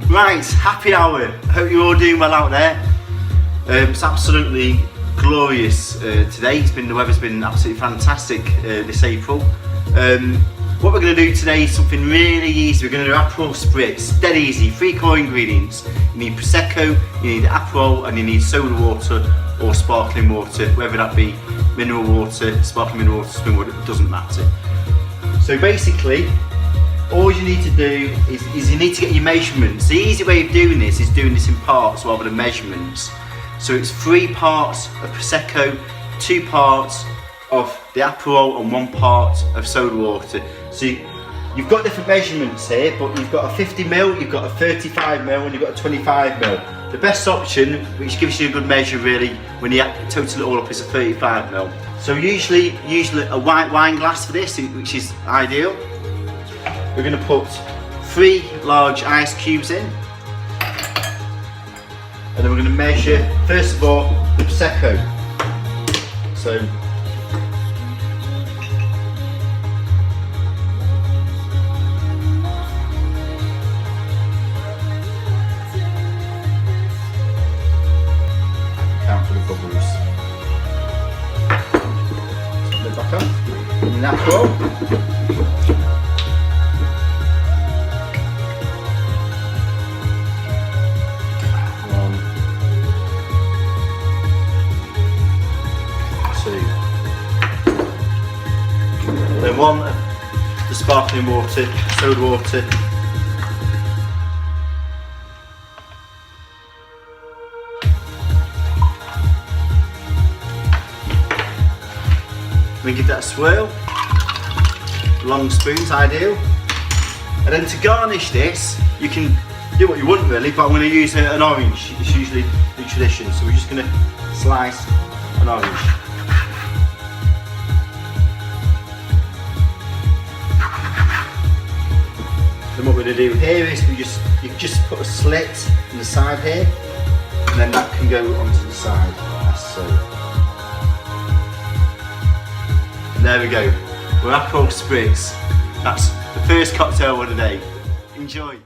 Right, happy hour. Hope you're all doing well out there. It's absolutely glorious today. The weather's been absolutely fantastic this April. What we're going to do today is something really easy. We're going to do Aperol Spritz. Dead easy, 3 core ingredients. You need Prosecco, you need Aperol, and you need soda water or sparkling water, whether that be mineral water, sparkling mineral water, spring water, it doesn't matter. So basically, all you need to do is you need to get your measurements. The easy way of doing this is doing this in parts rather than measurements. So it's 3 parts of Prosecco, 2 parts of the Aperol and 1 part of soda water. So you've got different measurements here, but you've got a 50ml, you've got a 35ml and you've got a 25ml. The best option, which gives you a good measure really, when you total it all up, is a 35ml. So usually a white wine glass for this, which is ideal. We're going to put 3 large ice cubes in, and then we're going to measure, first of all, the Prosecco. So count for the bubbles. Put it back on. And the Aperol. Then 1 of the sparkling water, soda water. We give that a swirl. Long spoon's ideal. And then to garnish this, you can do what you want really, but I'm going to use an orange. It's usually the tradition, so we're just going to slice an orange. Then what we're going to do here is you just put a slit in the side here, and then that can go onto the side, as so. And there we go, we're Aperol Spritz. That's the first cocktail of the day. Enjoy.